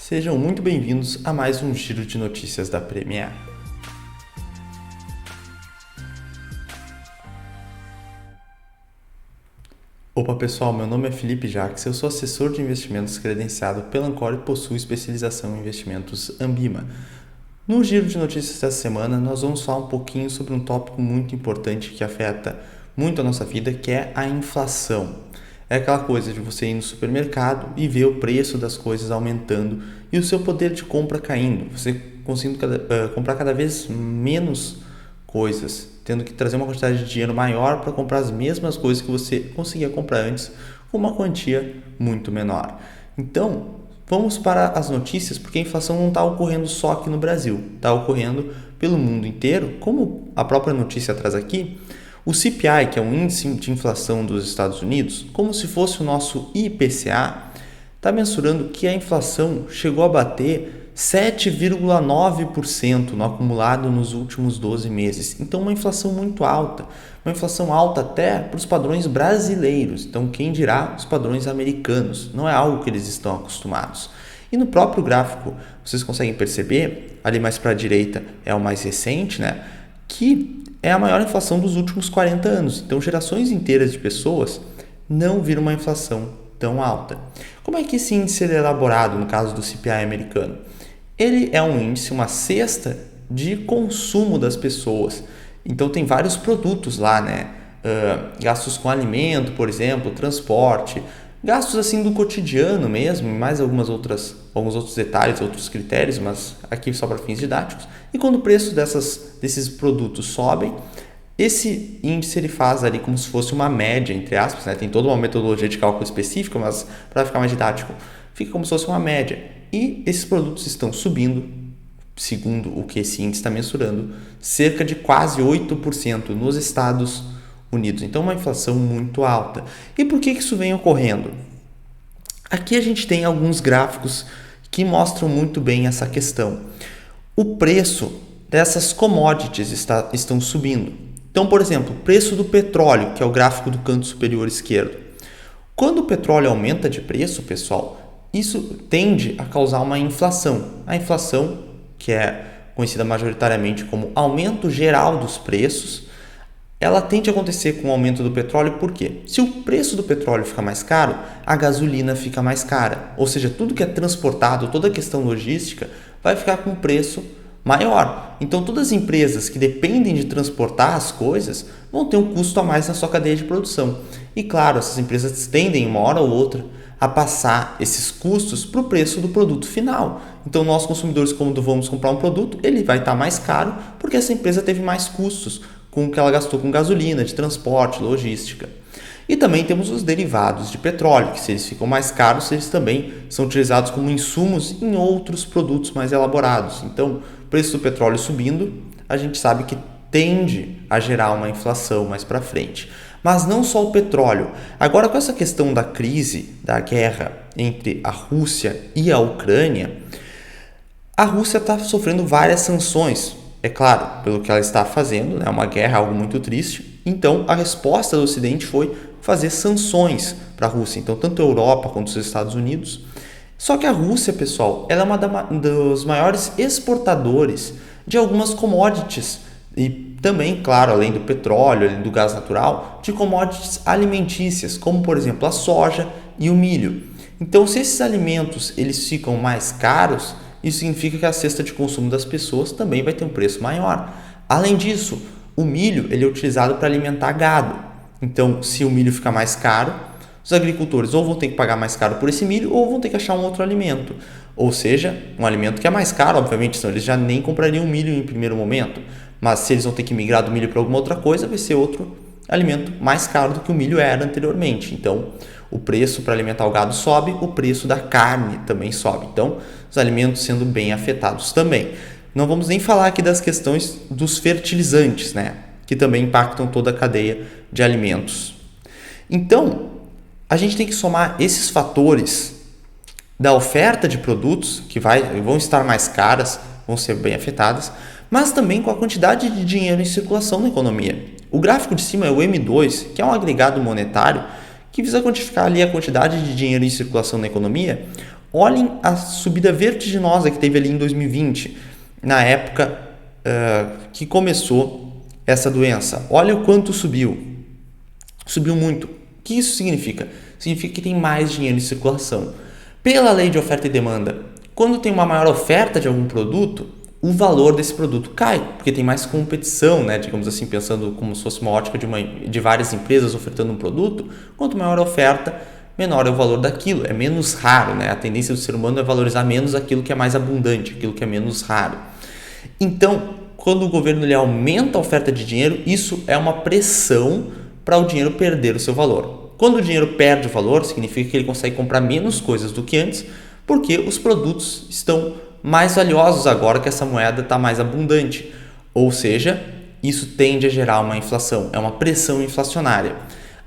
Sejam muito bem-vindos a mais um giro de notícias da Premier. Opa pessoal, meu nome é Felipe Jacques, eu sou assessor de investimentos credenciado pela Ancor e possuo especialização em investimentos Ambima. No giro de notícias dessa semana, nós vamos falar um pouquinho sobre um tópico muito importante que afeta muito a nossa vida, que é a inflação. É aquela coisa de você ir no supermercado e ver o preço das coisas aumentando e o seu poder de compra caindo. Você conseguindo comprar cada vez menos coisas, tendo que trazer uma quantidade de dinheiro maior para comprar as mesmas coisas que você conseguia comprar antes com uma quantia muito menor. Então, vamos para as notícias, porque a inflação não está ocorrendo só aqui no Brasil, está ocorrendo pelo mundo inteiro, como a própria notícia traz aqui. O CPI, que é o índice de inflação dos Estados Unidos, como se fosse o nosso IPCA, está mensurando que a inflação chegou a bater 7,9% no acumulado nos últimos 12 meses. Então, uma inflação muito alta, uma inflação alta até para os padrões brasileiros. Então, quem dirá os padrões americanos? Não é algo que eles estão acostumados. E no próprio gráfico, vocês conseguem perceber, ali mais para a direita é o mais recente, né? Que é a maior inflação dos últimos 40 anos. Então, gerações inteiras de pessoas não viram uma inflação tão alta. Como é que esse índice é elaborado no caso do CPI americano? Ele é um índice, uma cesta de consumo das pessoas. Então, tem vários produtos lá, né? Gastos com alimento, por exemplo, transporte, gastos assim do cotidiano mesmo, mais alguns outros detalhes, outros critérios, mas aqui só para fins didáticos. E quando o preço desses produtos sobem, esse índice ele faz ali como se fosse uma média, entre aspas, né? Tem toda uma metodologia de cálculo específica, mas para ficar mais didático, fica como se fosse uma média. E esses produtos estão subindo, segundo o que esse índice está mensurando, cerca de quase 8% nos Estados Unidos. Então, uma inflação muito alta. E por que isso vem ocorrendo? Aqui a gente tem alguns gráficos que mostram muito bem essa questão. O preço dessas commodities estão subindo. Então, por exemplo, o preço do petróleo, que é o gráfico do canto superior esquerdo. Quando o petróleo aumenta de preço, pessoal, isso tende a causar uma inflação. A inflação, que é conhecida majoritariamente como aumento geral dos preços, ela tende a acontecer com o aumento do petróleo, por quê? Se o preço do petróleo fica mais caro, a gasolina fica mais cara. Ou seja, tudo que é transportado, toda a questão logística, vai ficar com um preço maior. Então, todas as empresas que dependem de transportar as coisas vão ter um custo a mais na sua cadeia de produção. E claro, essas empresas tendem, uma hora ou outra, a passar esses custos para o preço do produto final. Então, nós consumidores, quando vamos comprar um produto, ele vai estar mais caro porque essa empresa teve mais custos com o que ela gastou com gasolina, de transporte, logística. E também temos os derivados de petróleo, que se eles ficam mais caros, eles também são utilizados como insumos em outros produtos mais elaborados. Então, o preço do petróleo subindo, a gente sabe que tende a gerar uma inflação mais para frente. Mas não só o petróleo. Agora, com essa questão da crise, da guerra entre a Rússia e a Ucrânia, a Rússia está sofrendo várias sanções. É claro, pelo que ela está fazendo, né? Uma guerra, algo muito triste. Então, a resposta do Ocidente foi fazer sanções para a Rússia. Então, tanto a Europa quanto os Estados Unidos. Só que a Rússia, pessoal, ela é uma dos maiores exportadores de algumas commodities. E também, claro, além do petróleo, além do gás natural, de commodities alimentícias, como, por exemplo, a soja e o milho. Então, se esses alimentos eles ficam mais caros, isso significa que a cesta de consumo das pessoas também vai ter um preço maior. Além disso, o milho ele é utilizado para alimentar gado. Então, se o milho ficar mais caro, os agricultores ou vão ter que pagar mais caro por esse milho ou vão ter que achar um outro alimento. Ou seja, um alimento que é mais caro, obviamente, senão eles já nem comprariam milho em primeiro momento. Mas se eles vão ter que migrar do milho para alguma outra coisa, vai ser outro alimento mais caro do que o milho era anteriormente. Então, o preço para alimentar o gado sobe, o preço da carne também sobe. Então, os alimentos sendo bem afetados também. Não vamos nem falar aqui das questões dos fertilizantes, né? Que também impactam toda a cadeia de alimentos. Então, a gente tem que somar esses fatores da oferta de produtos, que vão estar mais caras, vão ser bem afetadas, mas também com a quantidade de dinheiro em circulação na economia. O gráfico de cima é o M2, que é um agregado monetário que visa quantificar ali a quantidade de dinheiro em circulação na economia, Olhem a subida vertiginosa que teve ali em 2020, na época que começou essa doença. Olha o quanto subiu. Subiu muito. O que isso significa? Significa que tem mais dinheiro em circulação. Pela lei de oferta e demanda, quando tem uma maior oferta de algum produto, o valor desse produto cai, porque tem mais competição, né? Digamos assim, pensando como se fosse uma ótica de várias empresas ofertando um produto. Quanto maior a oferta, menor é o valor daquilo, é menos raro, né? A tendência do ser humano é valorizar menos aquilo que é mais abundante, aquilo que é menos raro. Então, quando o governo ele aumenta a oferta de dinheiro, isso é uma pressão para o dinheiro perder o seu valor. Quando o dinheiro perde o valor, significa que ele consegue comprar menos coisas do que antes, porque os produtos estão mais valiosos agora que essa moeda está mais abundante. Ou seja, isso tende a gerar uma inflação, é uma pressão inflacionária.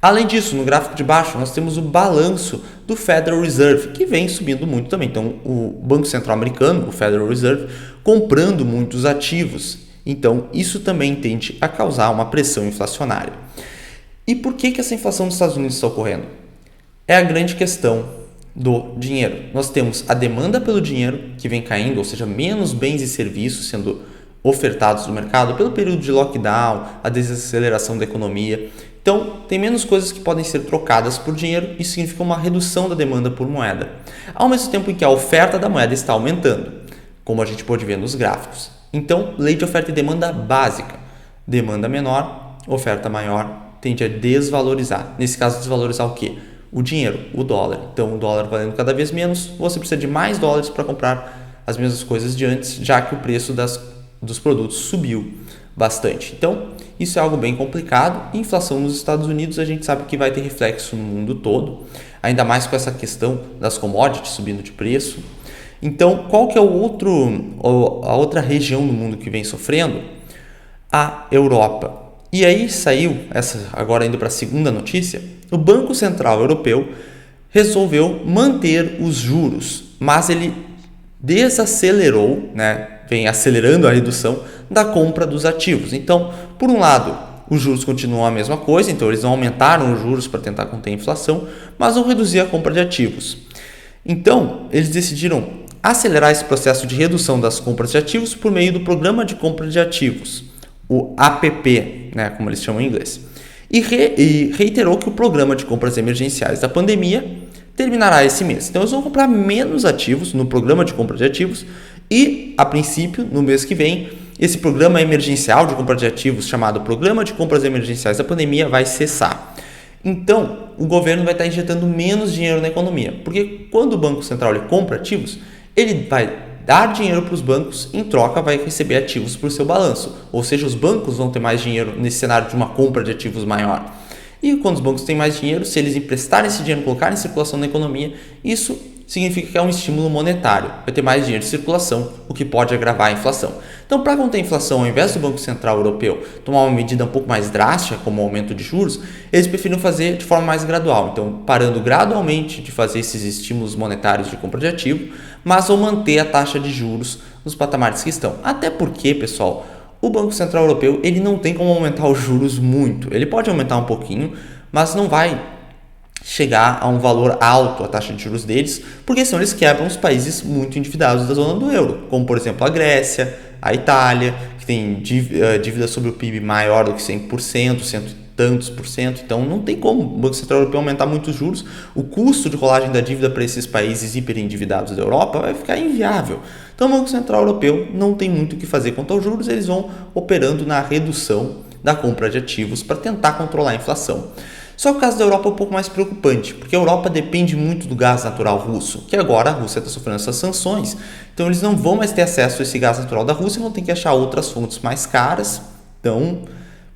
Além disso, no gráfico de baixo, nós temos o balanço do Federal Reserve, que vem subindo muito também. Então, o Banco Central Americano, o Federal Reserve, comprando muitos ativos. Então, isso também tende a causar uma pressão inflacionária. E por que essa inflação nos Estados Unidos está ocorrendo? É a grande questão do dinheiro. Nós temos a demanda pelo dinheiro, que vem caindo, ou seja, menos bens e serviços sendo ofertados no mercado pelo período de lockdown, a desaceleração da economia. Então, tem menos coisas que podem ser trocadas por dinheiro, isso significa uma redução da demanda por moeda. Ao mesmo tempo em que a oferta da moeda está aumentando, como a gente pode ver nos gráficos. Então, lei de oferta e demanda básica. Demanda menor, oferta maior, tende a desvalorizar. Nesse caso, desvalorizar o quê? O dinheiro, o dólar. Então, o dólar valendo cada vez menos, você precisa de mais dólares para comprar as mesmas coisas de antes, já que o preço dos produtos subiu bastante. Então, isso é algo bem complicado. Inflação nos Estados Unidos, a gente sabe que vai ter reflexo no mundo todo, ainda mais com essa questão das commodities subindo de preço. Então, qual que é a outra região do mundo que vem sofrendo? A Europa. E aí saiu, agora indo para a segunda notícia, o Banco Central Europeu resolveu manter os juros, mas ele desacelerou, né, vem acelerando a redução da compra dos ativos. Então, por um lado, os juros continuam a mesma coisa, então eles não aumentaram os juros para tentar conter a inflação, mas vão reduzir a compra de ativos. Então, eles decidiram acelerar esse processo de redução das compras de ativos por meio do Programa de Compra de Ativos, o APP, né, como eles chamam em inglês, e reiterou que o programa de compras emergenciais da pandemia terminará esse mês. Então, eles vão comprar menos ativos no programa de compra de ativos e, a princípio, no mês que vem, esse programa emergencial de compra de ativos, chamado Programa de Compras Emergenciais da Pandemia, vai cessar. Então, o governo vai estar injetando menos dinheiro na economia, porque quando o Banco Central ele compra ativos, ele vai dar dinheiro para os bancos, em troca vai receber ativos para o seu balanço. Ou seja, os bancos vão ter mais dinheiro nesse cenário de uma compra de ativos maior. E quando os bancos têm mais dinheiro, se eles emprestarem esse dinheiro, colocarem em circulação na economia, isso significa que é um estímulo monetário. Vai ter mais dinheiro em circulação, o que pode agravar a inflação. Então, para conter a inflação, ao invés do Banco Central Europeu tomar uma medida um pouco mais drástica, como o aumento de juros, eles preferiram fazer de forma mais gradual. Então, parando gradualmente de fazer esses estímulos monetários de compra de ativo, mas vão manter a taxa de juros nos patamares que estão. Até porque, pessoal, o Banco Central Europeu ele não tem como aumentar os juros muito. Ele pode aumentar um pouquinho, mas não vai chegar a um valor alto a taxa de juros deles, porque senão eles quebram os países muito endividados da zona do euro, como por exemplo a Grécia, a Itália, que tem dívida sobre o PIB maior do que 100%, cento e tantos por cento. Então não tem como o Banco Central Europeu aumentar muito os juros. O custo de rolagem da dívida para esses países hiperendividados da Europa vai ficar inviável. Então o Banco Central Europeu não tem muito o que fazer quanto aos juros, eles vão operando na redução da compra de ativos para tentar controlar a inflação. Só que o caso da Europa é um pouco mais preocupante, porque a Europa depende muito do gás natural russo, que agora a Rússia está sofrendo essas sanções, então eles não vão mais ter acesso a esse gás natural da Rússia, vão ter que achar outras fontes mais caras. Então,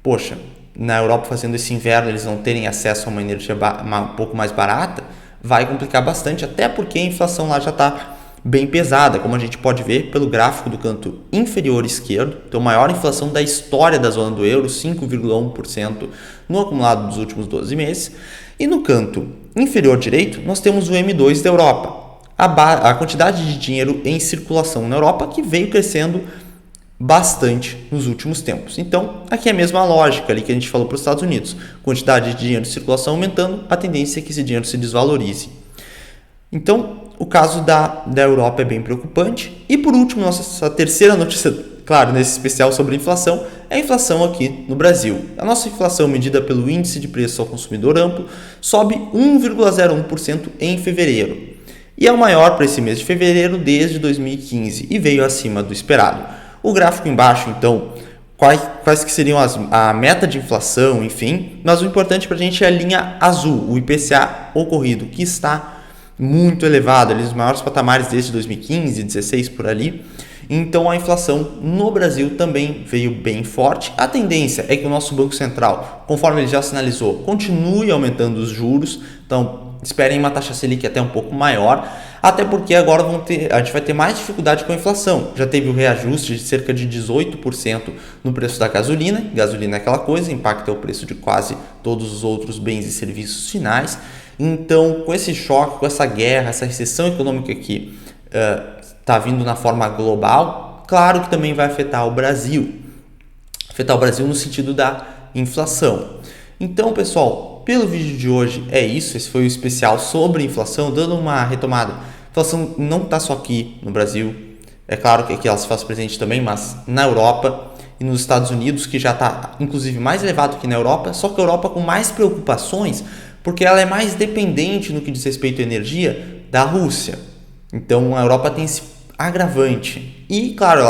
poxa, na Europa fazendo esse inverno eles não terem acesso a uma energia um pouco mais barata, vai complicar bastante, até porque a inflação lá já está bem pesada, como a gente pode ver pelo gráfico do canto inferior esquerdo. Então, maior inflação da história da zona do euro, 5,1% no acumulado dos últimos 12 meses. E no canto inferior direito, nós temos o M2 da Europa, a quantidade de dinheiro em circulação na Europa, que veio crescendo bastante nos últimos tempos. Então, aqui é a mesma lógica ali que a gente falou para os Estados Unidos. Quantidade de dinheiro em circulação aumentando, a tendência é que esse dinheiro se desvalorize. Então, o caso da Europa é bem preocupante. E por último, nossa terceira notícia, claro, nesse especial sobre inflação, é a inflação aqui no Brasil. A nossa inflação, medida pelo Índice de Preço ao Consumidor Amplo, sobe 1,01% em fevereiro. E é o maior para esse mês de fevereiro desde 2015 e veio acima do esperado. O gráfico embaixo, então, quais que seriam a meta de inflação, enfim, mas o importante para a gente é a linha azul, o IPCA ocorrido, que está muito elevado, ali os maiores patamares desde 2015, 2016 por ali. Então a inflação no Brasil também veio bem forte. A tendência é que o nosso Banco Central, conforme ele já sinalizou, continue aumentando os juros. Então esperem uma taxa Selic até um pouco maior, até porque agora a gente vai ter mais dificuldade com a inflação. Já teve o reajuste de cerca de 18% no preço da gasolina. Gasolina é aquela coisa, impacta o preço de quase todos os outros bens e serviços finais. Então, com esse choque, com essa guerra, essa recessão econômica que está vindo na forma global, claro que também vai afetar o Brasil. Afetar o Brasil no sentido da inflação. Então, pessoal, pelo vídeo de hoje é isso. Esse foi o especial sobre inflação, dando uma retomada. A inflação não está só aqui no Brasil. É claro que aqui ela se faz presente também, mas na Europa e nos Estados Unidos, que já está inclusive mais elevado que na Europa, só que a Europa com mais preocupações, porque ela é mais dependente no que diz respeito à energia da Rússia. Então a Europa tem esse agravante. E, claro,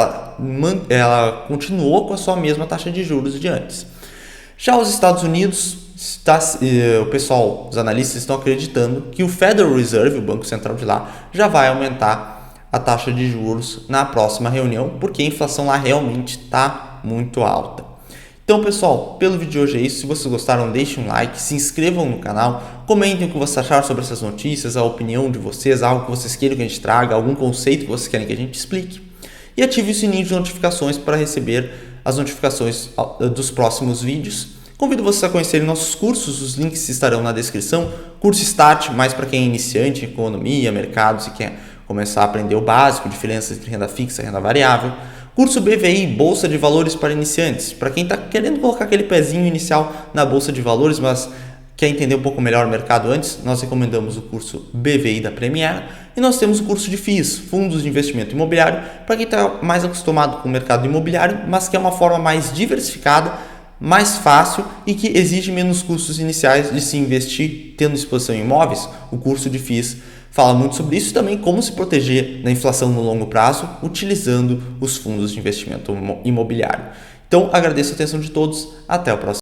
ela continuou com a sua mesma taxa de juros de antes. Já os Estados Unidos, o pessoal, os analistas estão acreditando que o Federal Reserve, o Banco Central de lá, já vai aumentar a taxa de juros na próxima reunião, porque a inflação lá realmente está muito alta. Então, pessoal, pelo vídeo de hoje é isso. Se vocês gostaram, deixem um like, se inscrevam no canal, comentem o que vocês acharam sobre essas notícias, a opinião de vocês, algo que vocês queiram que a gente traga, algum conceito que vocês querem que a gente explique. E ative o sininho de notificações para receber as notificações dos próximos vídeos. Convido vocês a conhecerem nossos cursos, os links estarão na descrição. Curso Start, mais para quem é iniciante em economia, mercados e quer começar a aprender o básico, diferença entre renda fixa e renda variável. Curso BVI, Bolsa de Valores para Iniciantes, para quem está querendo colocar aquele pezinho inicial na Bolsa de Valores, mas quer entender um pouco melhor o mercado antes, nós recomendamos o curso BVI da Premier. E nós temos o curso de FIIs, Fundos de Investimento Imobiliário, para quem está mais acostumado com o mercado imobiliário, mas que é uma forma mais diversificada, mais fácil e que exige menos custos iniciais de se investir tendo exposição em imóveis. O curso de FIIs fala muito sobre isso e também como se proteger da inflação no longo prazo utilizando os fundos de investimento imobiliário. Então, agradeço a atenção de todos. Até o próximo.